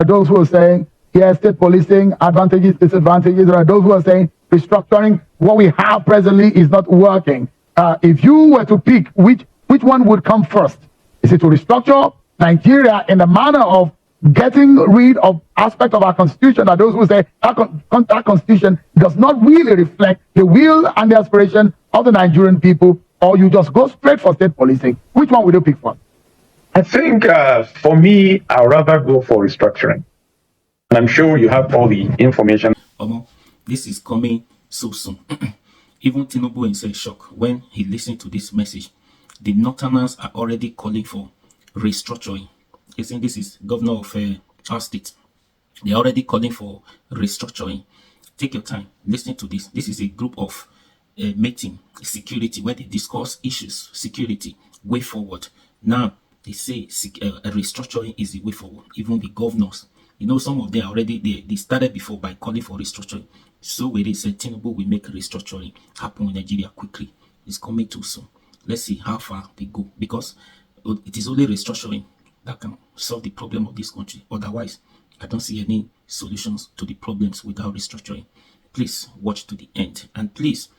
those who are saying, yes, state policing, advantages, disadvantages. There are those who are saying restructuring, what we have presently is not working. If you were to pick which one would come first, is it to restructure Nigeria in the manner of getting rid of aspects of our constitution that those who say that constitution does not really reflect the will and the aspiration of the Nigerian people, or you just go straight for state policing? Which one would you pick for? I think for me, I'd rather go for restructuring. And I'm sure you have all the information. This is coming so soon. Even Tinubu is in shock when he listened to this message. The Northerners are already calling for restructuring. You think this is governor of our state. They're already calling for restructuring. Take your time. Listen to this. This is a group of meeting security where they discuss issues, security, way forward. Now, they say restructuring is the way forward. Even the governors, you know, some of them already, they started before by calling for restructuring. So where they said Tinubu will make restructuring happen in Nigeria quickly. It's coming too soon. Let's see how far they go, because it is only restructuring that can solve the problem of this country. Otherwise, I don't see any solutions to the problems without restructuring. Please watch to the end, and please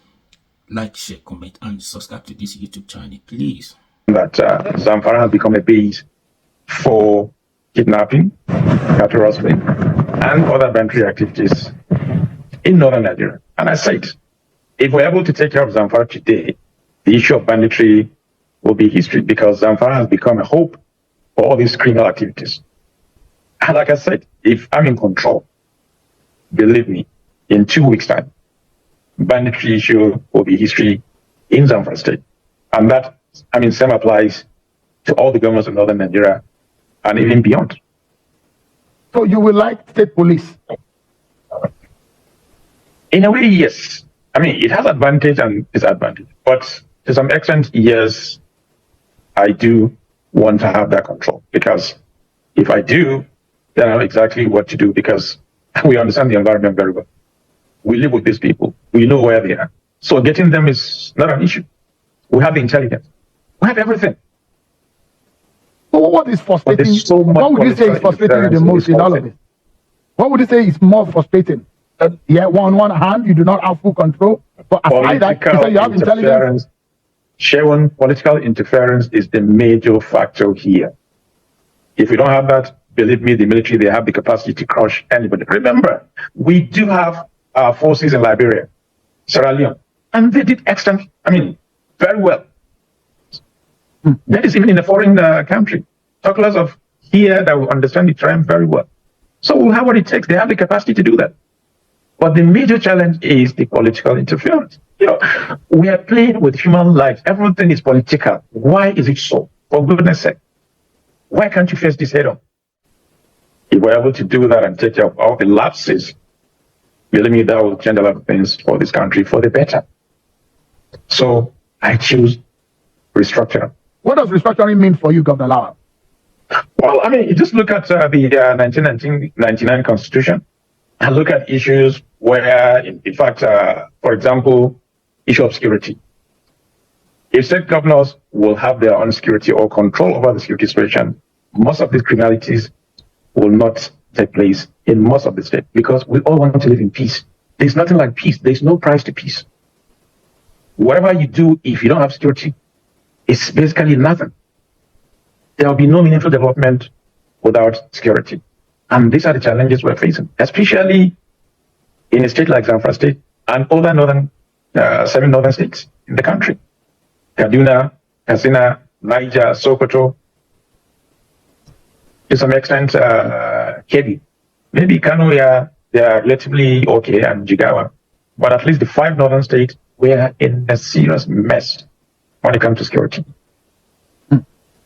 like, share, comment, and subscribe to this YouTube channel, please. That Zamfara has become a base for kidnapping, cattle rustling, and other banditry activities in northern Nigeria. And I said, if we're able to take care of Zamfara today, the issue of banditry will be history, because Zamfara has become a hope for all these criminal activities. And like I said, if I'm in control, believe me, in 2 weeks' time, banditry issue will be history in Zamfara state. And that, same applies to all the governments of northern Nigeria and even beyond. So you will like state police? In a way, yes. It has advantage and disadvantage. But to some extent, yes, I do want to have that control. Because if I do, then I know exactly what to do, because we understand the environment very well. We live with these people. We know where they are. So getting them is not an issue. We have the intelligence. We have everything. Well, what is frustrating? What would you say is frustrating you the most in all of it? What would you say is more frustrating? On one hand, you do not have full control, but aside that, you say you have intelligence. Sharing political interference is the major factor here. If you don't have that, believe me, the military, they have the capacity to crush anybody. Remember, we do have our forces in Liberia, Sierra Leone, and they did excellent, very well. That is even in a foreign country. Talk less of here that will understand the terrain very well. So we'll have what it takes. They have the capacity to do that. But the major challenge is the political interference. We are playing with human lives. Everything is political. Why is it so? For goodness sake. Why can't you face this head on? If we're able to do that and take care of all the lapses, believe me, that will change a lot of things for this country for the better. So I choose restructuring. What does restructuring mean for you, Governor Lawal? Well, you just look at the 1999 Constitution and look at issues where, in fact, for example, issue of security. If state governors will have their own security or control over the security situation, most of these criminalities will not take place in most of the states, because we all want to live in peace. There's nothing like peace. There's no price to peace. Whatever you do, if you don't have security, it's basically nothing. There will be no meaningful development without security. And these are the challenges we're facing, especially in a state like Zamfara State and other 7 northern states in the country. Kaduna, Katsina, Niger, Sokoto, to some extent, Kebbi. Maybe Kano, they are relatively okay, and Jigawa. But at least the 5 northern states, we are in a serious mess when it comes to security.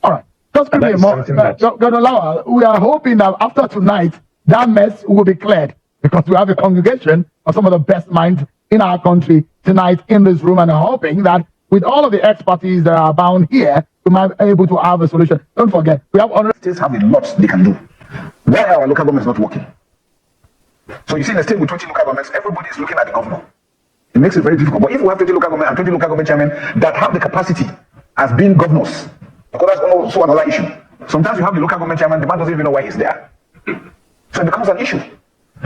All right. Just give me a moment. Governor Lawal, we are hoping that after tonight, that mess will be cleared, because we have a congregation of some of the best minds in our country tonight in this room, and hoping that with all of the expertise that are abound here, we might be able to have a solution. Don't forget, we have other states have a lot they can do. Where our local government is not working. So you see in a state with 20 local governments, everybody is looking at the governor. It makes it very difficult. But if we have 20 local government and 20 local government chairmen that have the capacity as being governors, because that's also another issue. Sometimes you have the local government chairman, the man doesn't even know why he's there. So it becomes an issue.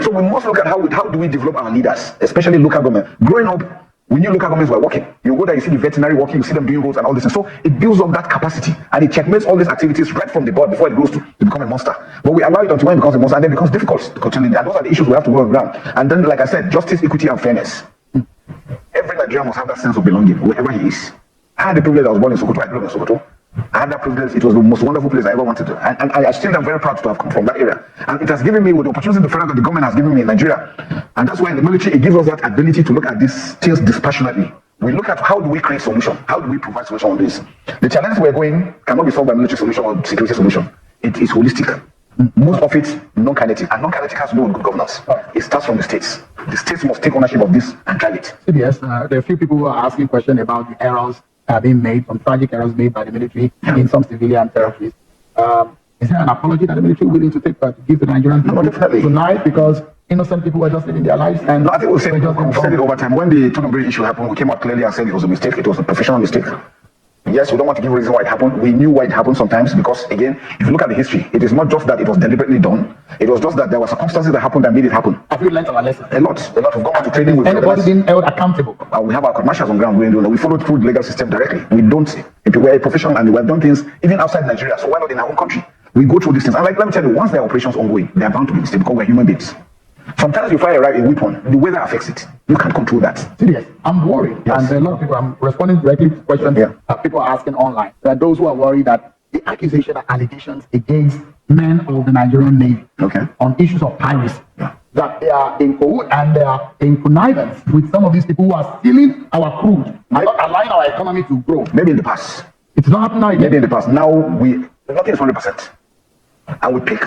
So we must look at how do we develop our leaders, especially local government. Growing up, we knew local governments were working. You go there, you see the veterinary working, you see them doing roads and all this. And so it builds up that capacity and it checkmates all these activities right from the board before it grows to become a monster. But we allow it until when it becomes a monster, and then it becomes difficult to continue. And those are the issues we have to go on ground. And then, like I said, justice, equity, and fairness. Every Nigerian must have that sense of belonging wherever he is. I had the privilege, I was born in Sokoto, I grew up in Sokoto. I had that privilege. It was the most wonderful place I ever wanted to. And I still am very proud to have come from that area. And it has given me, with the opportunity that the government has given me in Nigeria. And that's why in the military, it gives us that ability to look at these things dispassionately. We look at how do we create solution? How do we provide solution on this? The challenges we're going cannot be solved by military solution or security solution. It is holistic. Most of it non-kinetic. And non-kinetic has to do with good governance. It starts from the states. The states must take ownership of this and drive it. Yes, there are a few people who are asking questions about the errors being made, some tragic errors made by the military in some civilian territories. Is there an apology that the military willing to take to give the Nigerian people tonight, because innocent people were just living their lives? And no, I think we've said it over time. When the Tinubu issue happened, we came out clearly and said it was a mistake. It was a professional mistake. Yes, we don't want to give a reason why it happened. We knew why it happened sometimes because, again, if you look at the history, it is not just that it was deliberately done. It was just that there were circumstances that happened that made it happen. Have you learned our lesson? A lot. We've gone to training with anybody being held accountable. We have our commercials on ground. We follow through the legal system directly. We don't. We're a professional and we've done things even outside Nigeria. So why not in our own country? We go through these things. And let me tell you, once there are operations ongoing, they are bound to be mistakes because we're human beings. Sometimes you fire a weapon, the weather affects it. You can't control that. Serious. I'm worried. Yes. And a lot of people, I'm responding directly to questions people are asking online. There are those who are worried that the accusation and allegations against men of the Nigerian Navy on issues of piracy, that they are in cahoots and they are in connivance with some of these people who are stealing our crude and not allowing our economy to grow. Maybe in the past. It's not happening now again. Maybe in the past. Now, nothing is 100%. And we pick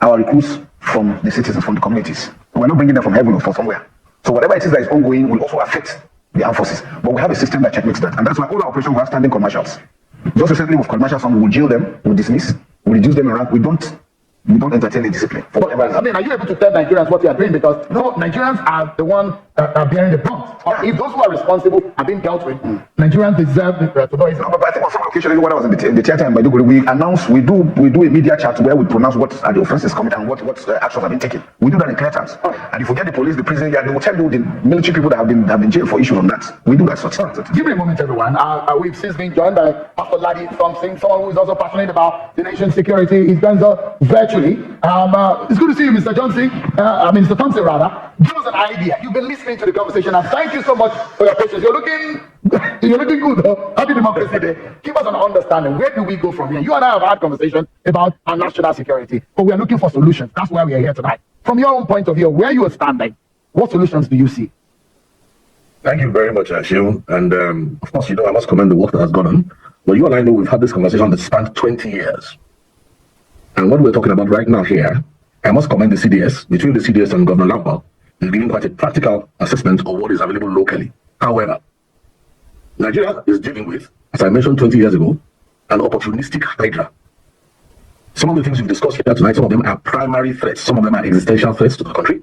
our recruits from the citizens, from the communities. We're not bringing them from heaven or from somewhere. So whatever it is that is ongoing will also affect the armed forces. But we have a system that checkmates that. And that's why all our operations, we have standing commercials. Just recently with commercials, we will jail them, we will dismiss, we will reduce them in rank. We don't entertain the discipline. But, I mean, are you able to tell Nigerians what you are doing? Because Nigerians are the ones that are bearing the brunt. If those who are responsible are being dealt with, Nigerians deserve to know. No, but I think on some occasions, when I was in the theater in Maiduguri, we announce, we do a media chat where we pronounce what are the offenses committed and what actions have been taken. We do that in clear terms. And if we get the police, the prison, they will tell you the military people that have been jailed for issues on that. We do that sort of thing. Give me a moment, everyone. We've since been joined by Pastor Ladi Thompson, someone who is also passionate about the nation's security. He's done so virtually. It's good to see you, Mr. Johnson. Mr. Thompson, rather. Give us an idea. You've been listening to the conversation, and thank you so much for your patience. You're looking good, though. Happy Democracy Day. Give us an understanding. Where do we go from here? You and I have had conversations about our national security, but we are looking for solutions. That's why we are here tonight. From your own point of view, where you are standing, what solutions do you see? Thank you very much, Ashil. And of course, I must commend the work that has gone on. But you and I know we've had this conversation that spanned 20 years. And what we're talking about right now here, I must commend the CDS. Between the CDS and Governor Lambert, is giving quite a practical assessment of what is available locally. However, Nigeria is dealing with, as I mentioned 20 years ago, an opportunistic hydra. Some of the things we've discussed here tonight, some of them are primary threats. Some of them are existential threats to the country.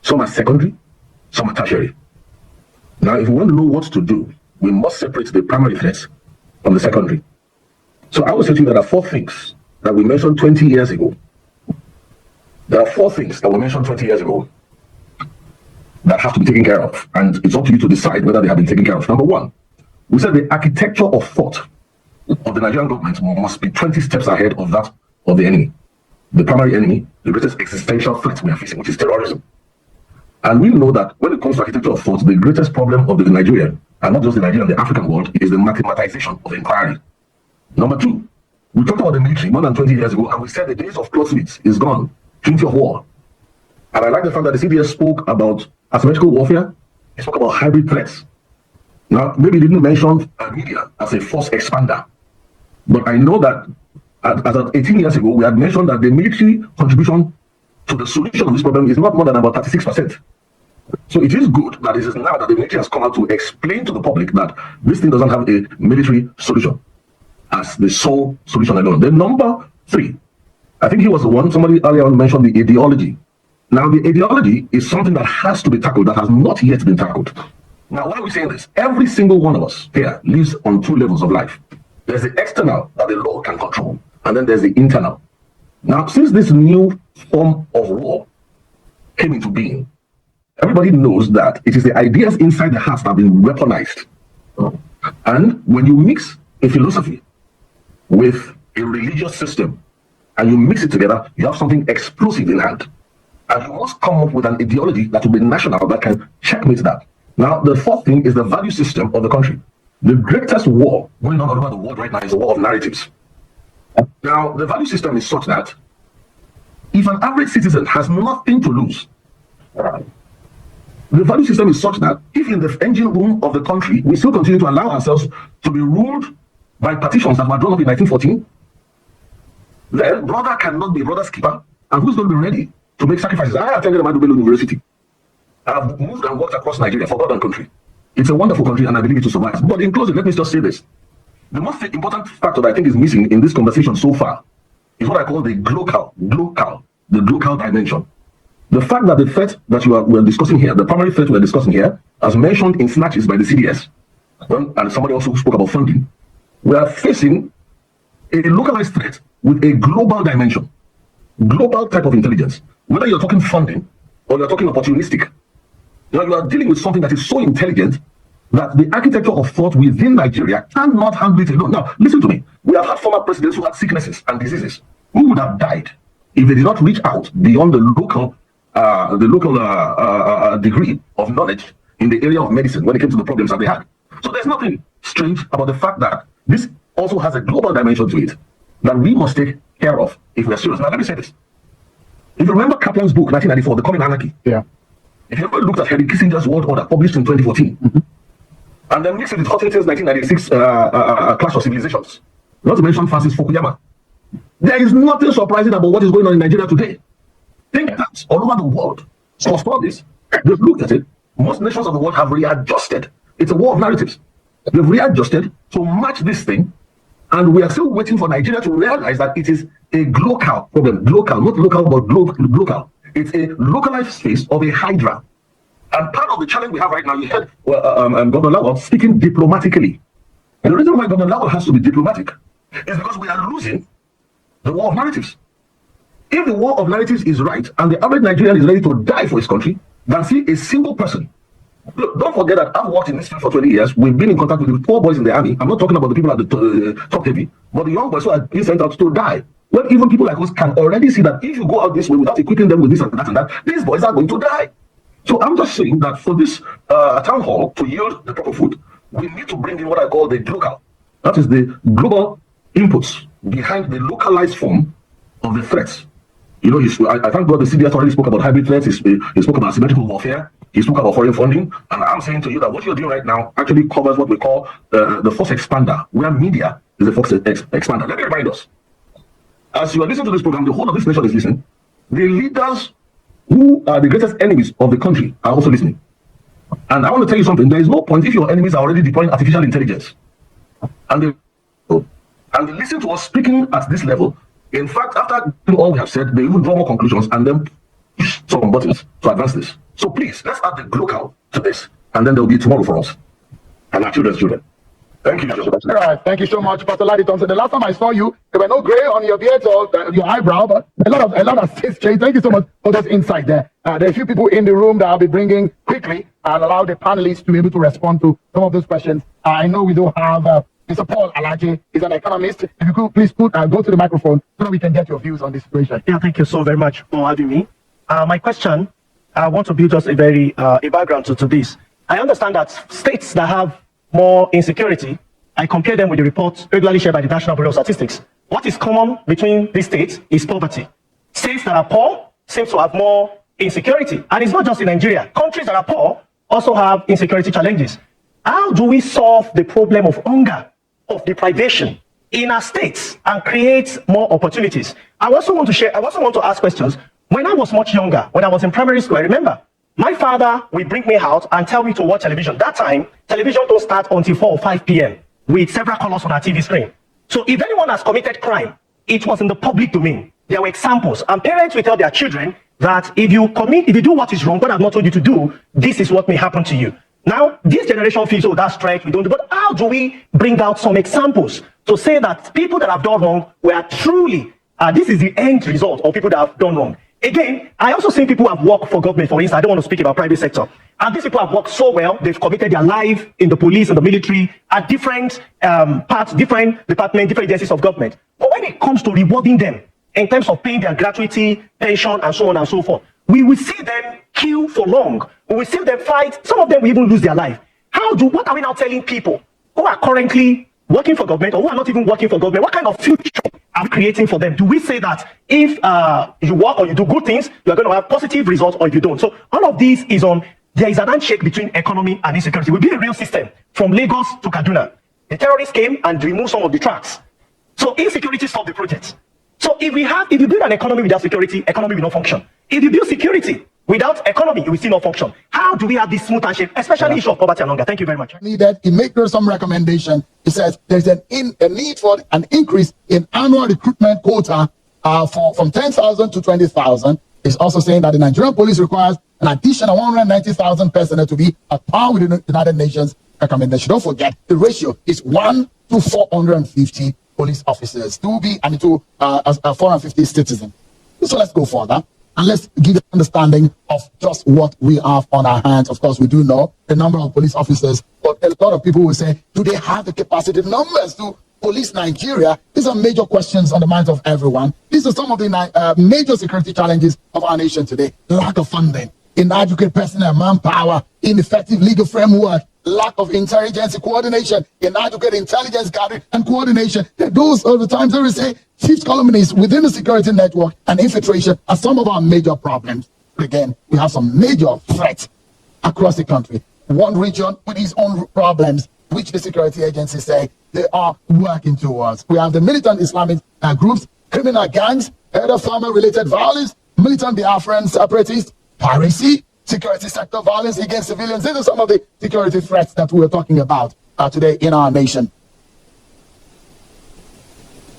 Some are secondary. Some are tertiary. Now, if we want to know what to do, we must separate the primary threats from the secondary. So I will say to you that there are 4 things that we mentioned 20 years ago. There are 4 things that we mentioned 20 years ago that have to be taken care of. And it's up to you to decide whether they have been taken care of. Number 1, we said the architecture of thought of the Nigerian government must be 20 steps ahead of that of the enemy. The primary enemy, the greatest existential threat we are facing, which is terrorism. And we know that when it comes to architecture of thought, the greatest problem of the Nigerian, and not just the Nigerian, the African world, is the mathematization of inquiry. Number 2, we talked about the military more than 20 years ago, and we said the days of closeness is gone. Trinity of war. And I like the fact that the CDS spoke about asymmetrical warfare. He spoke about hybrid threats. Now, maybe he didn't mention media as a force expander. But I know that as of 18 years ago, we had mentioned that the military contribution to the solution of this problem is not more than about 36%. So it is good that it is now that the military has come out to explain to the public that this thing doesn't have a military solution as the sole solution alone. Then number 3, I think he was the one, somebody earlier on mentioned the ideology. Now, the ideology is something that has to be tackled, that has not yet been tackled. Now, why are we saying this? Every single one of us here lives on 2 levels of life. There's the external that the law can control, and then there's the internal. Now, since this new form of war came into being, everybody knows that it is the ideas inside the heart that have been weaponized. And when you mix a philosophy with a religious system and you mix it together, you have something explosive in hand. And you must come up with an ideology that will be national that can checkmate that. Now, the fourth thing is the value system of the country. The greatest war going on all over the world right now is a war of narratives. Now, the value system is such that if an average citizen has nothing to lose, the value system is such that if in the engine room of the country, we still continue to allow ourselves to be ruled by partitions that were drawn up in 1914, then brother cannot be brother's keeper. And who's going to be ready to make sacrifices? I attended Ahmadu Bello University. I've moved and worked across Nigeria for God and country. It's a wonderful country and I believe it will survive. But in closing, let me just say this. The most important factor that I think is missing in this conversation so far is what I call the glocal dimension. The fact that the threat that we're discussing here, the primary threat we're discussing here, as mentioned in snatches by the CDS, and somebody also spoke about funding, we are facing a localized threat with a global dimension, global type of intelligence. Whether you're talking funding or you're talking opportunistic, you are dealing with something that is so intelligent that the architecture of thought within Nigeria cannot handle it alone. Now, listen to me. We have had former presidents who had sicknesses and diseases who would have died if they did not reach out beyond the local degree of knowledge in the area of medicine when it came to the problems that they had. So there's nothing strange about the fact that this also has a global dimension to it that we must take care of if we're serious. Now, let me say this. If you remember Kaplan's book, 1994, The Coming Anarchy, if you ever looked at Henry Kissinger's World Order, published in 2014, and then mixed it with Huntington's 1996 Clash of Civilizations, not to mention Francis Fukuyama, there is nothing surprising about what is going on in Nigeria today. Think tanks all over the world for this. They've looked at it. Most nations of the world have readjusted. It's a war of narratives. They've readjusted to match this thing, and we are still waiting for Nigeria to realize that it is a global problem. Local, not local, but global. It's a localized space of a hydra. And part of the challenge we have right now, you heard Governor Lawal speaking diplomatically. And the reason why Governor Lawal has to be diplomatic is because we are losing the war of narratives. If the war of narratives is right, and the average Nigerian is ready to die for his country, than see a single person. Look, don't forget that I've worked in this field for 20 years. We've been in contact with the poor boys in the army. I'm not talking about the people at the top heavy, but the young boys who are being sent out to die. Well, even people like us can already see that if you go out this way without equipping them with this and that, these boys are going to die. So I'm just saying that for this town hall to yield the proper food, we need to bring in what I call the global. That is the global inputs behind the localized form of the threats. You know, I thank God the CDS already spoke about hybrid threats. He spoke about asymmetrical warfare. He spoke about foreign funding. And I'm saying to you that what you're doing right now actually covers what we call the force expander, where media is the force expander. Let me remind us, as you are listening to this program, the whole of this nation is listening. The leaders who are the greatest enemies of the country are also listening. And I want to tell you something. There is no point if your enemies are already deploying artificial intelligence. And they listen to us speaking at this level. In fact, after doing all we have said, they even draw more conclusions and then push some buttons to advance this. So please, let's add the global to this, and then there will be tomorrow for us and our children's children. Thank you. All right, thank you so much, Pastor Larry Thompson. The last time I saw you, there were no gray on your beard or your eyebrow, but a lot of things changed. Thank you so much for this insight there. There are a few people in the room that I'll be bringing quickly and allow the panelists to be able to respond to some of those questions. I know we do have Mr. Paul Alaje is an economist. If you could please go to the microphone so that we can get your views on this situation. Yeah, thank you so very much for having me. My question, I want to build just a background to this. I understand that states that have more insecurity, I compare them with the reports regularly shared by the National Bureau of Statistics. What is common between these states is poverty. States that are poor seem to have more insecurity. And it's not just in Nigeria. Countries that are poor also have insecurity challenges. How do we solve the problem of hunger, of deprivation in our states and create more opportunities? I also want to ask questions. When I was much younger, when I was in primary school, I remember my father would bring me out and tell me to watch television. That time, television don't start until 4 or 5 p.m. with several colors on our TV screen. So if anyone has committed crime, it was in the public domain. There were examples, and parents will tell their children that if you do what is wrong, what I've not told you to do, this is what may happen to you. Now, this generation feels, oh, that's right, we don't do, but how do we bring out some examples to say that people that have done wrong were truly, this is the end result of people that have done wrong? again, I also see people who have worked for government, for instance. I don't want to speak about private sector. And these people have worked so well, they've committed their life in the police and the military at different parts, different departments, different agencies of government. But when it comes to rewarding them in terms of paying their gratuity, pension, and so on and so forth, we will see them queue for long. We will see them fight. Some of them will even lose their life. What are we now telling people who are currently working for government or who are not even working for government? What kind of future are we creating for them? Do we say that if you work or you do good things, you are going to have positive results, or if you don't? So all of this is on, there is an handshake between economy and insecurity. We'll be a real system from Lagos to Kaduna. The terrorists came and removed some of the tracks. So insecurity stopped the project. So if you build an economy without security, economy will not function. If you build security without economy, it will still not function. How do we have this smooth handshake, especially issue of poverty and hunger? Thank you very much. Needed. He makes some recommendation. He says there's a need for an increase in annual recruitment quota from 10,000 to 20,000. He's also saying that the Nigerian police requires an additional 190,000 personnel to be at par with the United Nations recommendation. Don't forget, the ratio is 1 to 450 police officers to 450 citizens. So let's go further and let's give an understanding of just what we have on our hands. Of course, we do know the number of police officers, but a lot of people will say, do they have the capacity, numbers to police Nigeria? These are major questions on the minds of everyone. These are some of the major security challenges of our nation today. Lack of funding, inadequate personnel, manpower, ineffective legal framework, lack of intelligence coordination, inadequate intelligence gathering and coordination. Those are the times that we say fifth columnists within the security network and infiltration are some of our major problems. Again, we have some major threats across the country. One region with its own problems, which the security agencies say they are working towards. We have the militant Islamic groups, criminal gangs, other farmer-related violence, militant Biafran separatists, piracy, security sector violence against civilians. These are some of the security threats that we're talking about today in our nation.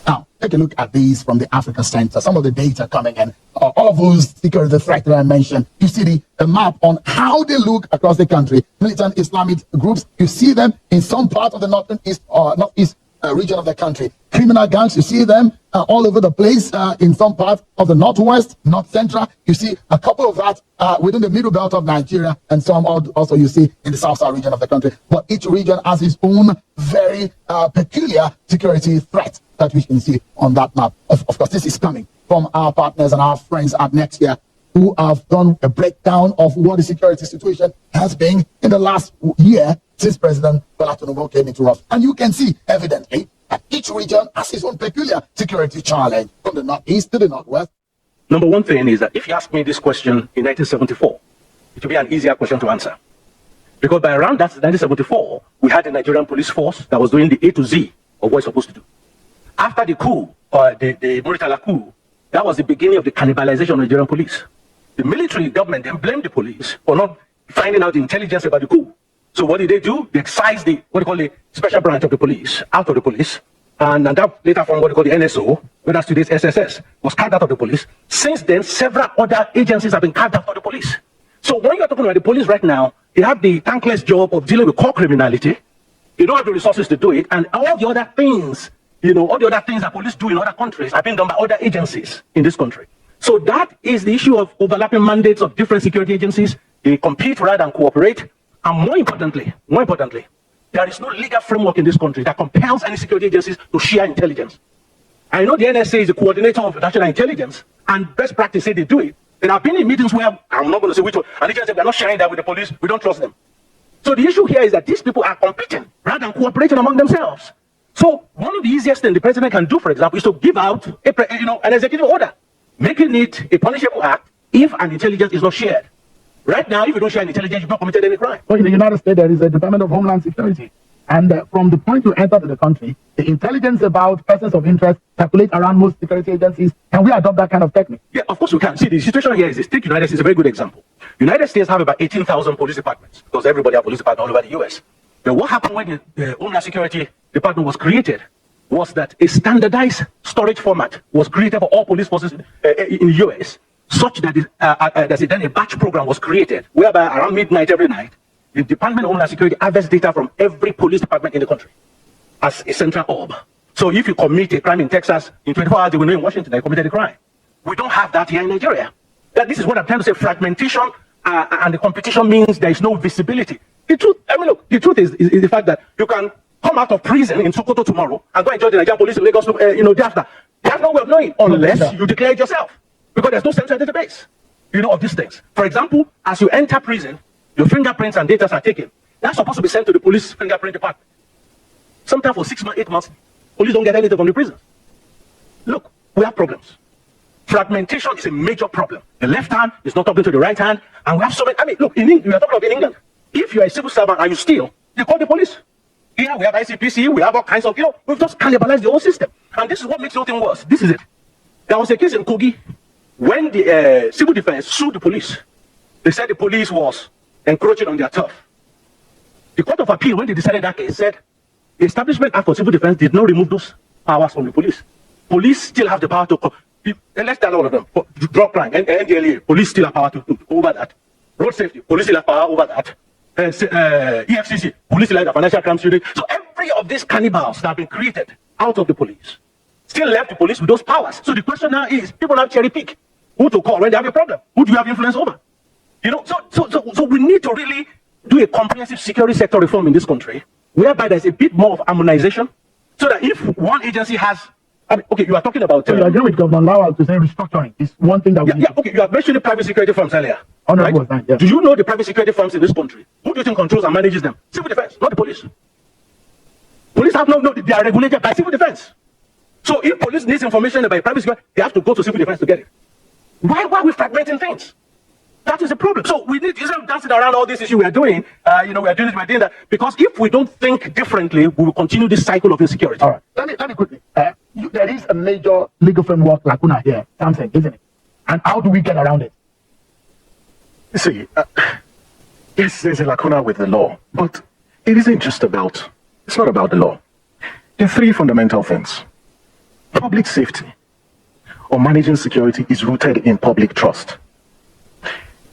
Now, take a look at these from the Africa Center, some of the data coming in. All of those security threats that I mentioned, you see the map on how they look across the country. Militant Islamic groups, you see them in some part of the northeast region of the country. Criminal gangs, you see them all over the place in some parts of the northwest, north central. You see a couple of that within the middle belt of Nigeria, and some also you see in the south region of the country. But each region has its own very peculiar security threat that we can see on that map. Of course, this is coming from our partners and our friends at Next Year, who have done a breakdown of what the security situation has been in the last year since President Bola Tinubu came into office. And you can see evidently that each region has its own peculiar security challenge, from the northeast to the northwest. Number one thing is that if you ask me this question in 1974, it will be an easier question to answer. Because by around that 1974, we had a Nigerian police force that was doing the A to Z of what it's supposed to do. After the coup, the Muritala coup, that was the beginning of the cannibalization of Nigerian police. The military government then blamed the police for not finding out the intelligence about the coup. So what did they do? They excised the, what they call the special branch of the police, out of the police. And that later from what they call the NSO, whether that's today's SSS, was carved out of the police. Since then, several other agencies have been carved out of the police. So when you're talking about the police right now, they have the thankless job of dealing with core criminality. They don't have the resources to do it. And all the other things, all the other things that police do in other countries are being done by other agencies in this country. So that is the issue of overlapping mandates of different security agencies. They compete rather than cooperate. And more importantly, there is no legal framework in this country that compels any security agencies to share intelligence. I know the NSA is the coordinator of national intelligence, and best practice say they do it. And I've been in meetings where, I'm not going to say which one, and they just say, we're not sharing that with the police, we don't trust them. So the issue here is that these people are competing rather than cooperating among themselves. So one of the easiest things the president can do, for example, is to give out an executive order, making it a punishable act if an intelligence is not shared. Right now, if you don't share intelligence, you've not committed any crime. So in the United States, there is a Department of Homeland Security. And from the point you enter to the country, the intelligence about persons of interest circulate around most security agencies. Can we adopt that kind of technique? Yeah, of course we can. See, the situation here is this. Take United States is a very good example. United States have about 18,000 police departments, because everybody has police departments all over the U.S. But what happened when the Homeland Security Department was created was that a standardized storage format was created for all police forces in the U.S., such that then a batch program was created, whereby around midnight every night, the Department of Homeland Security harvests data from every police department in the country as a central hub. So if you commit a crime in Texas, in 24 hours, they will know in Washington that you committed a crime. We don't have that here in Nigeria. That this is what I'm trying to say. Fragmentation and the competition means there is no visibility. The truth, I mean, look, the truth is the fact that you can come out of prison in Sokoto tomorrow and go and join the Nigerian police in Lagos, day after. They have no way of knowing unless you declare it yourself, because there's no central database, of these things. For example, as you enter prison, your fingerprints and data are taken. That's supposed to be sent to the police fingerprint department. Sometimes for 6 months, 8 months, police don't get anything from the prison. Look, we have problems. Fragmentation is a major problem. The left hand is not talking to the right hand, and we have so many. I mean, look, we are talking about in England. If you are a civil servant and you steal, they call the police. Here we have ICPC, we have all kinds of, we've just cannibalized the whole system. And this is what makes everything worse. This is it. There was a case in Kogi when the civil defense sued the police. They said the police was encroaching on their turf. The Court of Appeal, when they decided that case, said the Establishment Act for Civil Defense did not remove those powers from the police. Police still have the power to, let's tell all of them, drug crime, NDLA, police still have power to over that. Road safety, police still have power over that. EFCC, police still have the financial crimes unit. So every of these cannibals that have been created out of the police still left the police with those powers. So the question now is, people now cherry pick who to call when they have a problem. Who do you have influence over? So we need to really do a comprehensive security sector reform in this country, whereby there's a bit more of harmonization, so that if one agency has, okay, you are talking about. So you agree with Governor Lawal to say restructuring is one thing that we need. Okay, you have mentioned the private security firms earlier. Right? Yeah. Do you know the private security firms in this country? Who do you think controls and manages them? Civil defense, not the police. Police have no, they are regulated by civil defense. So if police needs information about private security, they have to go to civil defense to get it. Why are we fragmenting things? That is the problem. So we need, instead of dancing around all these issues we are doing, we are doing this, we are doing that, because if we don't think differently, we will continue this cycle of insecurity. All right. Let me quickly. There is a major legal framework lacuna here, Samson, isn't it? And how do we get around it? You see, yes, there's a lacuna with the law, but it isn't just about, it's not about the law. There are three fundamental things. Public safety or managing security is rooted in public trust.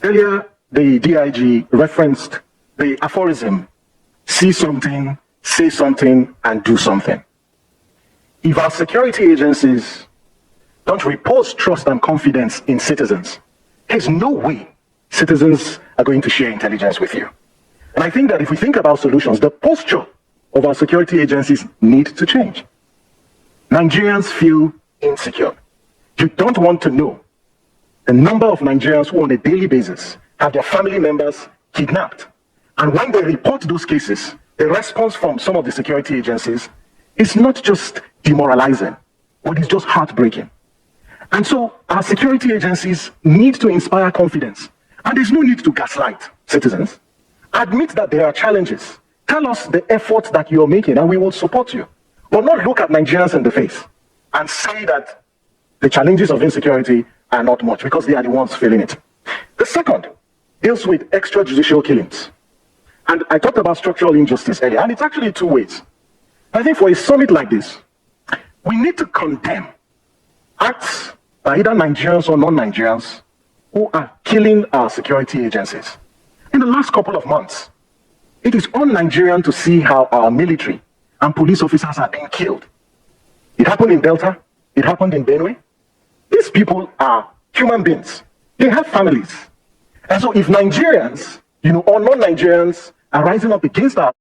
Earlier, the DIG referenced the aphorism, see something, say something, and do something. If our security agencies don't repose trust and confidence in citizens, there's no way citizens are going to share intelligence with you. And I think that if we think about solutions, the posture of our security agencies need to change. Nigerians feel insecure. You don't want to know the number of Nigerians who on a daily basis have their family members kidnapped. And when they report those cases, the response from some of the security agencies is not just demoralizing, but it's just heartbreaking. And so our security agencies need to inspire confidence. And there's no need to gaslight citizens. Admit that there are challenges. Tell us the effort that you're making and we will support you. But not look at Nigerians in the face and say that the challenges of insecurity are not much, because they are the ones feeling it. The second deals with extrajudicial killings. And I talked about structural injustice earlier, and it's actually two ways. I think for a summit like this, we need to condemn acts by either Nigerians or non-Nigerians who are killing our security agencies. In the last couple of months, it is un-Nigerian to see how our military and police officers are being killed. It happened in Delta, it happened in Benue. These people are human beings. They have families. And so if Nigerians, or non-Nigerians are rising up against our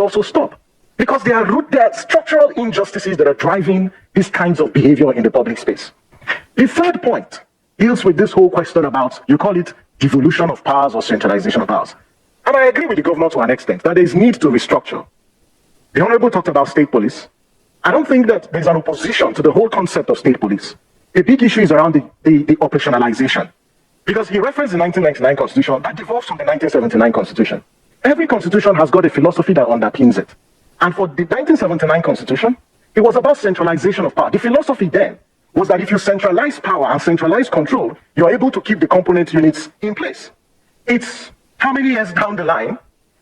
also stop. Because there are structural injustices that are driving these kinds of behavior in the public space. The third point deals with this whole question about, you call it devolution of powers or centralization of powers. And I agree with the governor to an extent that there is need to restructure. The Honorable talked about state police. I don't think that there's an opposition to the whole concept of state police. A big issue is around the operationalization. Because he referenced the 1999 Constitution that devolves from the 1979 Constitution. Every constitution has got a philosophy that underpins it. And for the 1979 Constitution, it was about centralization of power. The philosophy then was that if you centralize power and centralize control, you're able to keep the component units in place. It's how many years down the line,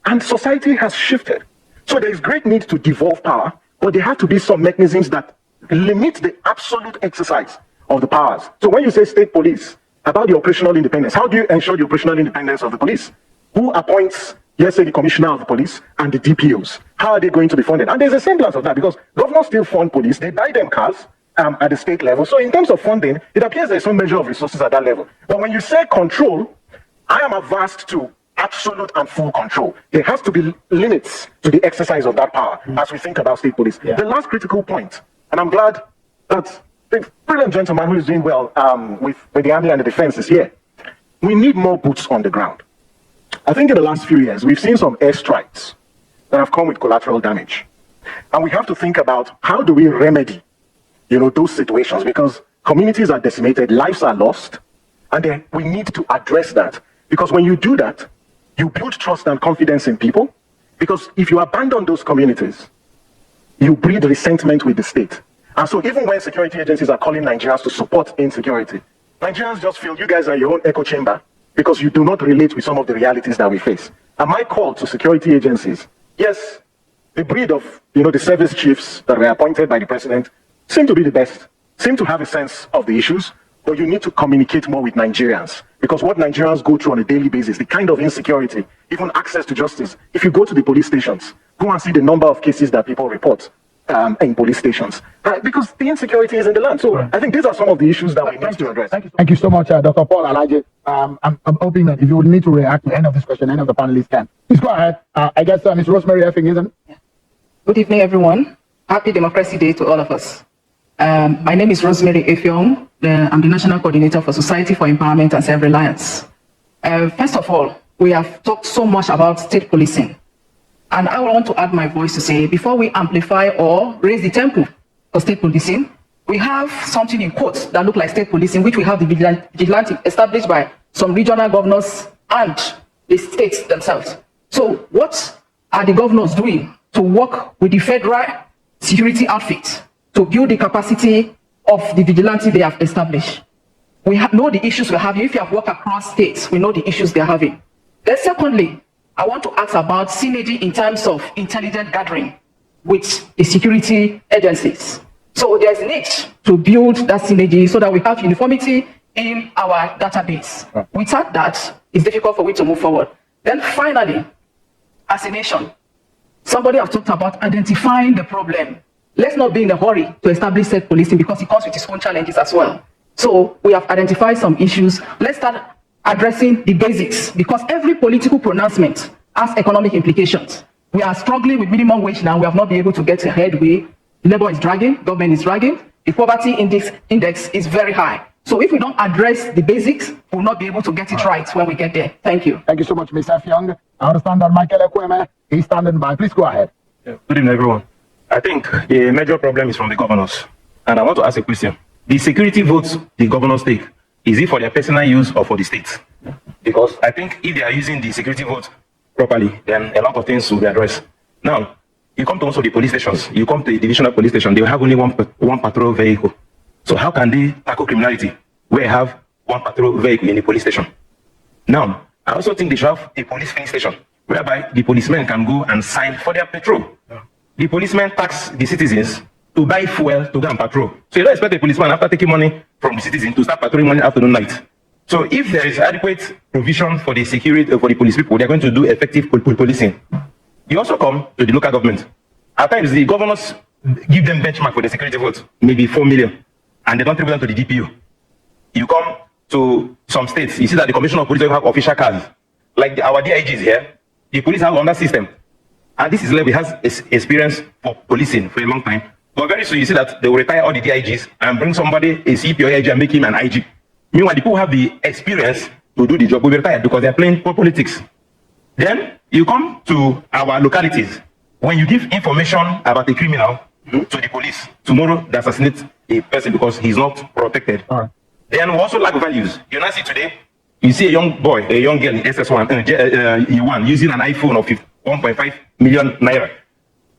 and society has shifted. So there is great need to devolve power, but there have to be some mechanisms that limit the absolute exercise of the powers. So when you say state police, about the operational independence, how do you ensure the operational independence of the police? Who appoints, let's say the commissioner of the police and the DPOs, how are they going to be funded? And there's a semblance of that because governors still fund police. They buy them cars at the state level. So in terms of funding, it appears there's some measure of resources at that level. But when you say control, I am averse to absolute and full control. There has to be limits to the exercise of that power as we think about state police. Yeah. The last critical point, and I'm glad that the brilliant gentleman who is doing well with the army and the defense is here. We need more boots on the ground. I think in the last few years, we've seen some airstrikes that have come with collateral damage. And we have to think about how do we remedy, those situations, because communities are decimated, lives are lost, and then we need to address that. Because when you do that, you build trust and confidence in people. Because if you abandon those communities, you breed resentment with the state. And so even when security agencies are calling Nigerians to support insecurity, Nigerians just feel you guys are your own echo chamber because you do not relate with some of the realities that we face. And my call to security agencies, yes, the breed of the service chiefs that were appointed by the president seem to be the best, seem to have a sense of the issues, but you need to communicate more with Nigerians. Because what Nigerians go through on a daily basis, the kind of insecurity, even access to justice, if you go to the police stations, go and see the number of cases that people report in police stations, because the insecurity is in the land. So I think these are some of the issues that we need to address. Thank you so much, Dr. Paul Alaje. I'm hoping that if you would need to react to any of this question, any of the panelists can. Please go ahead. I guess Ms. Rosemary Effing, isn't it? Good evening, everyone. Happy Democracy Day to all of us. My name is Rosemary Effiong. I'm the National Coordinator for Society for Empowerment and Self-Reliance. First of all, we have talked so much about state policing. And I want to add my voice to say, before we amplify or raise the tempo for state policing, we have something in quotes that look like state policing, which we have the vigilante established by some regional governors and the states themselves. So what are the governors doing to work with the federal security outfits to build the capacity of the vigilante they have established? We know the issues we're having. If you have worked across states, we know the issues they're having. Then secondly, I want to ask about synergy in terms of intelligence gathering with the security agencies. So there's a need to build that synergy so that we have uniformity in our database. Without that, it's difficult for we to move forward. Then finally, as a nation, somebody has talked about identifying the problem. Let's not be in a hurry to establish state policing because it comes with its own challenges as well. So we have identified some issues. Let's start addressing the basics because every political pronouncement has economic implications. We are struggling with minimum wage now. We have not been able to get a headway. Labor is dragging, government is dragging. The poverty index is very high. So if we don't address the basics, we'll not be able to get it right when we get there. Thank you. Thank you so much, Ms. Effiong. I understand that Michael Ekweme is standing by. Please go ahead. Good evening, everyone. I think a major problem is from the governors. And I want to ask a question. The security votes the governors take, is it for their personal use or for the state? Because I think if they are using the security vote properly, then a lot of things will be addressed. Now, you come to also the police stations, you come to the divisional police station, they will have only one patrol vehicle. So how can they tackle criminality where you have one patrol vehicle in the police station? Now, I also think they should have a police filling station whereby the policemen can go and sign for their patrol. The policemen tax the citizens to buy fuel to go and patrol. So you don't expect a policeman after taking money from the citizen to start patrolling morning, afternoon, night. So if there is adequate provision for the security, for the police people, they're going to do effective policing. You also come to the local government. At times, the governors give them benchmark for the security vote, maybe 4 million, and they don't tribute them to the DPU. You come to some states, you see that the commissioner of police have official cars. Like our DIGs here, the police have another system. And this is level has experience for policing for a long time. But very soon you see that they will retire all the DIGs and bring somebody, a CP or IG, and make him an IG. Meanwhile, the people who have the experience to do the job will be retired because they're playing politics. Then you come to our localities. When you give information about a criminal to the police, tomorrow they assassinate a person because he's not protected. Then we also lack values. You now see today, you see a young boy, a young girl in SS1, E1 using an iPhone of 1.5 million naira.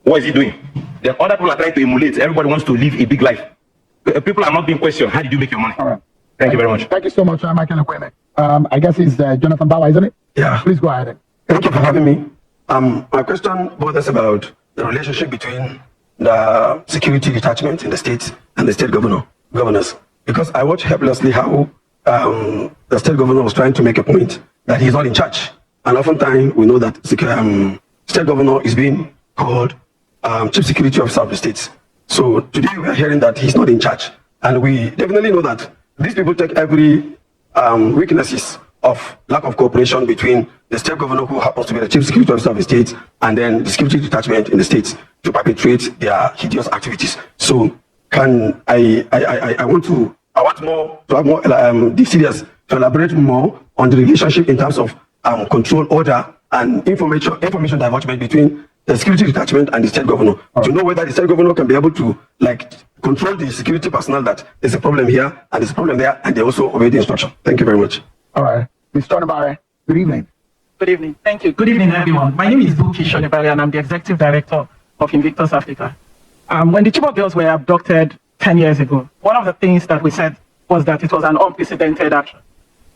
What is he doing? Then other people are trying to emulate. Everybody wants to live a big life. People are not being questioned. How did you make your money? Thank you very much. Thank you so much, Michael Ekweme. I guess it's Jonathan Bawa, isn't it? Yeah. Please go ahead. Thank you for having me. My question borders about the relationship between the security detachment in the states and the state governors. Because I watched helplessly how the state governor was trying to make a point that he's not in charge. And oftentimes we know that state governor is being called chief security officer of the states. So today we are hearing that he's not in charge. And we definitely know that these people take every weaknesses of lack of cooperation between the state governor, who happens to be the chief security officer of the state, and then the security detachment in the states to perpetrate their hideous activities. So can I want more to have more the CDS to elaborate more on the relationship in terms of control order and information divergement between the security detachment and the state governor, to know whether the state governor can be able to control the security personnel, that there's a problem here and there's a problem there, and they also obey the instruction. Thank you very much. All right. Mr. Onibare, good evening. Good evening. Thank you. Good evening, everyone. My name is Buki Shonibari, and I'm the Executive Director of Invictus Africa. When the Chibok girls were abducted 10 years ago, one of the things that we said was that it was an unprecedented action.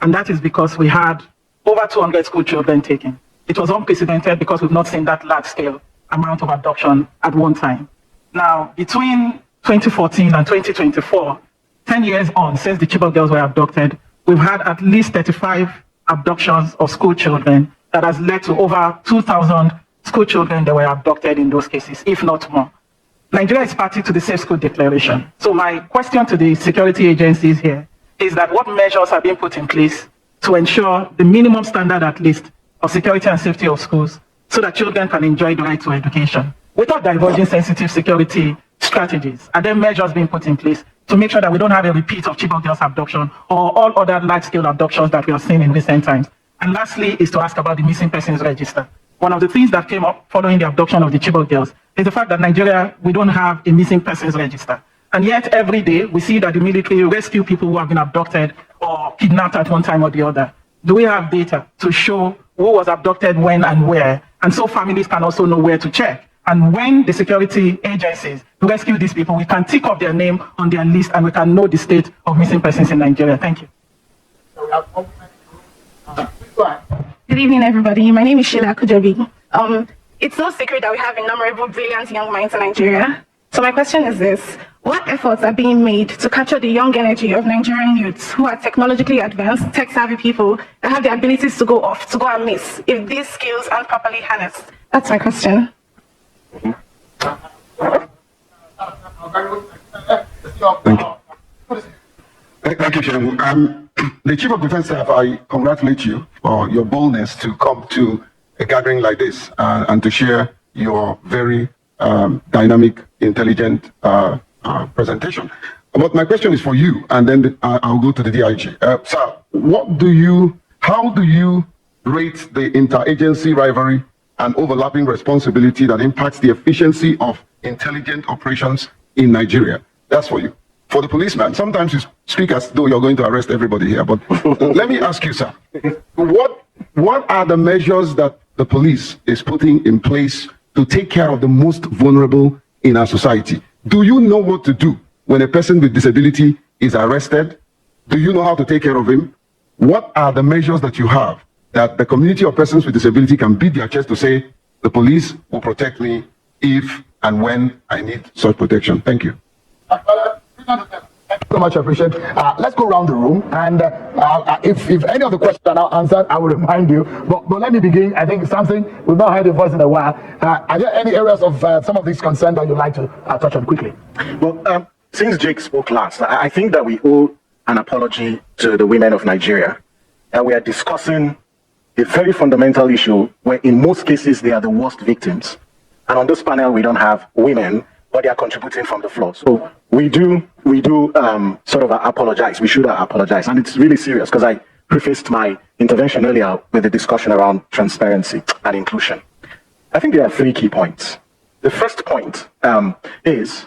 And that is because we had over 200 school children taken. It was unprecedented because we've not seen that large-scale amount of abduction at one time. Now, between 2014 and 2024, 10 years on since the Chibok girls were abducted, we've had at least 35 abductions of school children that has led to over 2,000 school children that were abducted in those cases, if not more. Nigeria is party to the Safe School Declaration. So my question to the security agencies here is that what measures have been put in place to ensure the minimum standard, at least, of security and safety of schools, so that children can enjoy the right to education without diverging sensitive security strategies? Are there measures being put in place to make sure that we don't have a repeat of Chibok girls abduction or all other large-scale abductions that we have seen in recent times? And lastly is to ask about the missing persons register. One of the things that came up following the abduction of the Chibok girls is the fact that Nigeria, we don't have a missing persons register. And yet every day we see that the military rescue people who have been abducted or kidnapped at one time or the other. Do we have data to show who was abducted, when and where? And so families can also know where to check. And when the security agencies rescue these people, we can tick off their name on their list and we can know the state of missing persons in Nigeria. Thank you. Good evening, everybody. My name is Sheila Kujabi. It's no secret that we have innumerable brilliant young minds in Nigeria. So my question is this: what efforts are being made to capture the young energy of Nigerian youths who are technologically advanced, tech-savvy people that have the abilities to go off, to go and miss, if these skills aren't properly harnessed? That's my question. Thank you, Sheila. The Chief of Defense Staff, I congratulate you for your boldness to come to a gathering like this and to share your very dynamic, intelligent presentation. But my question is for you, and then I'll go to the DIG. Sir, how do you rate the interagency rivalry and overlapping responsibility that impacts the efficiency of intelligent operations in Nigeria? That's for you. For the policeman, sometimes you speak as though you're going to arrest everybody here, but let me ask you, sir, what are the measures that the police is putting in place to take care of the most vulnerable in our society? Do you know what to do when a person with disability is arrested? Do you know how to take care of him? What are the measures that you have that the community of persons with disability can beat their chest to say, the police will protect me if and when I need such protection? Thank you. Thank you so much, I appreciate it. Let's go around the room, and if any of the questions are not answered, I will remind you. But let me begin. I think it's something we've not heard your voice in a while. Are there any areas of some of these concerns that you'd like to touch on quickly? Well, since Jake spoke last, I think that we owe an apology to the women of Nigeria. And we are discussing a very fundamental issue where in most cases they are the worst victims. And on this panel, we don't have women, but they are contributing from the floor. So we do sort of apologize. We should apologize. And it's really serious because I prefaced my intervention earlier with the discussion around transparency and inclusion. I think there are 3 key points. The first point is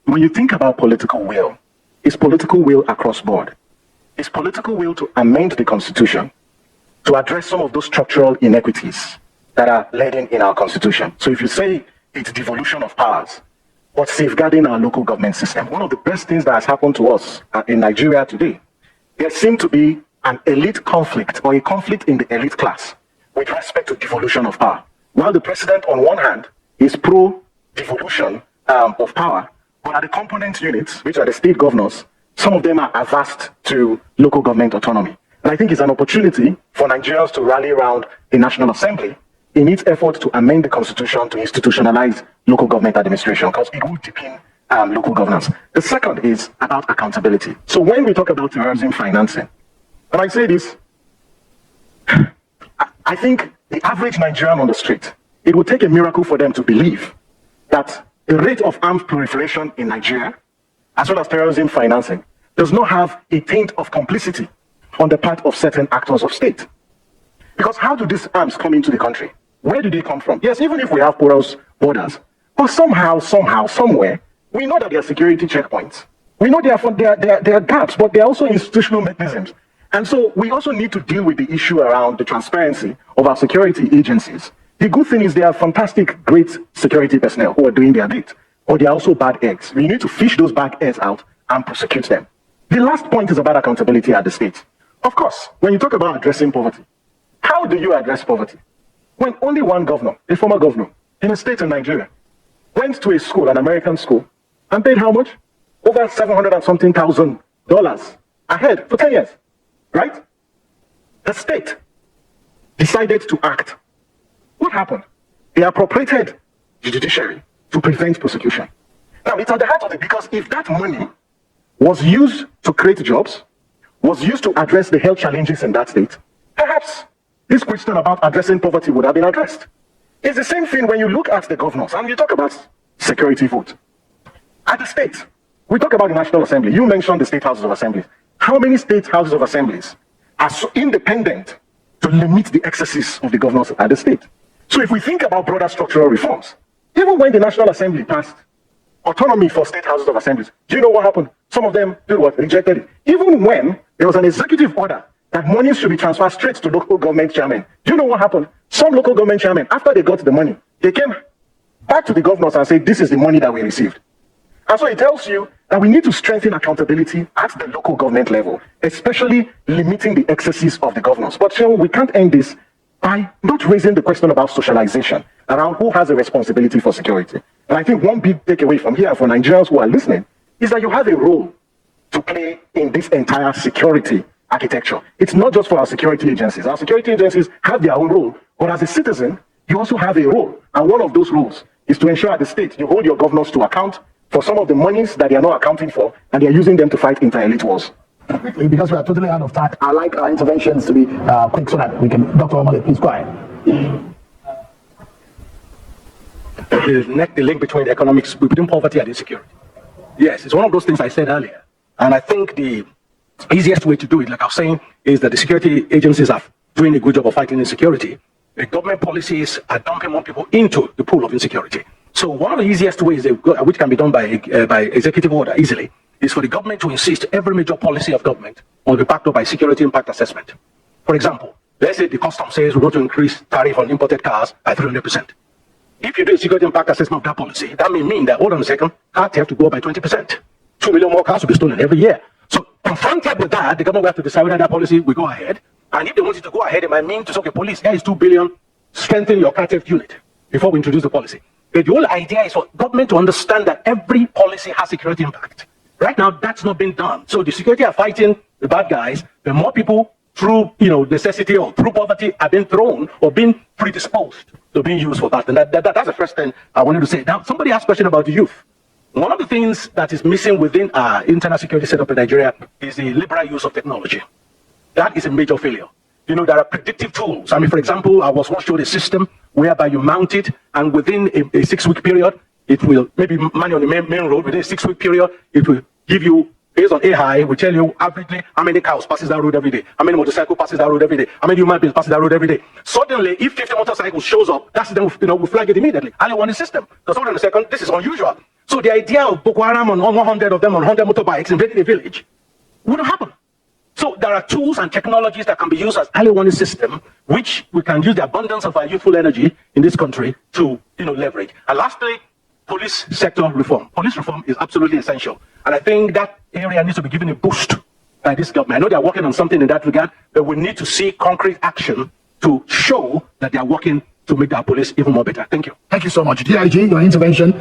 when you think about political will, it's political will across board. It's political will to amend the Constitution to address some of those structural inequities that are laden in our Constitution. So if you say it's devolution of powers, but safeguarding our local government system, one of the best things that has happened to us in Nigeria today, there seemed to be an elite conflict or a conflict in the elite class with respect to devolution of power. While the president, on one hand, is pro-devolution of power, but at the component units, which are the state governors, some of them are averse to local government autonomy. And I think it's an opportunity for Nigerians to rally around the National Assembly in its effort to amend the Constitution to institutionalize local government administration, because it will deepen local governance. The second is about accountability. So when we talk about terrorism financing, and I say this, I think the average Nigerian on the street, it would take a miracle for them to believe that the rate of arms proliferation in Nigeria, as well as terrorism financing, does not have a taint of complicity on the part of certain actors of state. Because how do these arms come into the country? Where do they come from? Yes, even if we have porous borders, but somehow, somewhere, we know that there are security checkpoints. We know there are gaps, but there are also institutional mechanisms. And so we also need to deal with the issue around the transparency of our security agencies. The good thing is there are fantastic, great security personnel who are doing their bit, but they are also bad eggs. We need to fish those bad eggs out and prosecute them. The last point is about accountability at the state. Of course, when you talk about addressing poverty, how do you address poverty? When only one governor, a former governor, in a state in Nigeria, went to a school, an American school, and paid how much? Over $700 and something thousand ahead for 10 years, right? The state decided to act. What happened? They appropriated the judiciary to prevent prosecution. Now, it's at the heart of it, because if that money was used to create jobs, was used to address the health challenges in that state, perhaps this question about addressing poverty would have been addressed. It's the same thing when you look at the governors and you talk about security vote. At the state, we talk about the National Assembly. You mentioned the state houses of assemblies. How many state houses of assemblies are so independent to limit the excesses of the governors at the state? So if we think about broader structural reforms, even when the National Assembly passed autonomy for state houses of assemblies, do you know what happened? Some of them did what? Rejected it. Even when there was an executive order that money should be transferred straight to local government chairmen, do you know what happened? Some local government chairmen, after they got the money, they came back to the governors and said, this is the money that we received. And so it tells you that we need to strengthen accountability at the local government level, especially limiting the excesses of the governors. But we can't end this by not raising the question about socialization around who has a responsibility for security. And I think one big takeaway from here for Nigerians who are listening is that you have a role to play in this entire security architecture. It's not just for our security agencies. Our security agencies have their own role, but as a citizen, you also have a role. And one of those roles is to ensure at the state you hold your governors to account for some of the monies that they are not accounting for, and they are using them to fight inter-elite wars. Quickly, because we are totally out of time, I like our interventions to be quick so that we can. Dr. Omale, please go ahead. The link between economics, between poverty and insecurity. Yes, it's one of those things I said earlier. And I think the easiest way to do it, like I was saying, is that the security agencies are doing a good job of fighting insecurity. The government policies are dumping more people into the pool of insecurity. So one of the easiest ways, which can be done by executive order easily, is for the government to insist every major policy of government will be backed up by security impact assessment. For example, let's say the customs says we're going to increase tariff on imported cars by 300%. If you do a security impact assessment of that policy, that may mean that, hold on a second, cars have to go up by 20%. 2 million more cars will be stolen every year. So confronted with that, the government will have to decide whether that policy will go ahead. And if they want it to go ahead, it might mean to say, okay, police, here is 2 billion, strengthen your car theft unit before we introduce the policy. But the whole idea is for government to understand that every policy has security impact. Right now, that's not been done. So the security are fighting the bad guys, but more people through necessity or through poverty are being thrown or being predisposed to being used for that. And that's the first thing I wanted to say. Now, somebody asked a question about the youth. One of the things that is missing within our internal security setup in Nigeria is the liberal use of technology. That is a major failure. There are predictive tools. I mean, for example, I was once showed a system whereby you mount it, and within a 6-week period, it will maybe man on the main road. Within a 6-week period, it will give you, based on AI, will tell you averagely how many cows passes that road every day, how many motorcycles passes that road every day, how many human beings passes that road every day. Suddenly, if 50 motorcycles shows up, that's then we flag it immediately. And you want the system. Because hold on a second, this is unusual. So the idea of Boko Haram on 100 of them on 100 motorbikes invading a village wouldn't happen. So there are tools and technologies that can be used as early warning system, which we can use the abundance of our youthful energy in this country to leverage. And lastly, police sector reform. Police reform is absolutely essential. And I think that area needs to be given a boost by this government. I know they're working on something in that regard, but we need to see concrete action to show that they are working to make our police even more better. Thank you. Thank you so much. DIG, your intervention.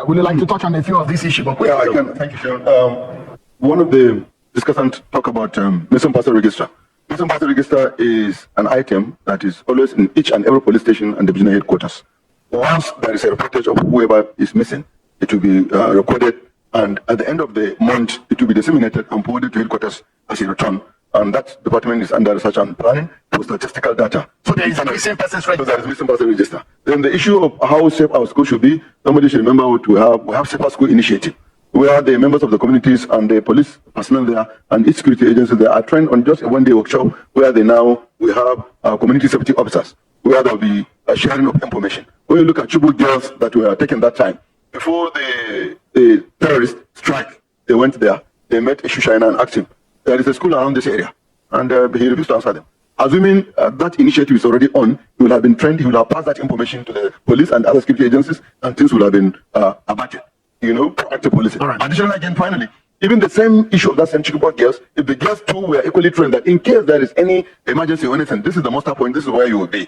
Would you like to touch on a few of these issues? But I can. Thank you, Sean. One of the discussants talk about missing person register. Missing person register is an item that is always in each and every police station and divisional headquarters. Once there is a reportage of whoever is missing, it will be recorded, and at the end of the month, it will be disseminated and forwarded to headquarters as a return. And that department is under research and planning for statistical data. So there is a missing persons register. So there is missing person register. Then the issue of how safe our school should be, somebody should remember what we have. We have Safer School Initiative, where the members of the communities and the police personnel there and each security agency there are trained on just a one-day workshop where we have community safety officers, where there will be a sharing of information. When you look at Chibok girls that were taken that time, before the terrorist strike, they went there, they met a Shushina and asked him, there is a school around this area, and he refused to answer them. Assuming that initiative is already on, he will have been trained, he will have passed that information to the police and other security agencies, and things will have been abated. Proactive policing. All right. Additionally, again, finally, even the same issue of that same Chibok girls, if the girls too were equally trained that in case there is any emergency or anything, this is the muster point, this is where you will be.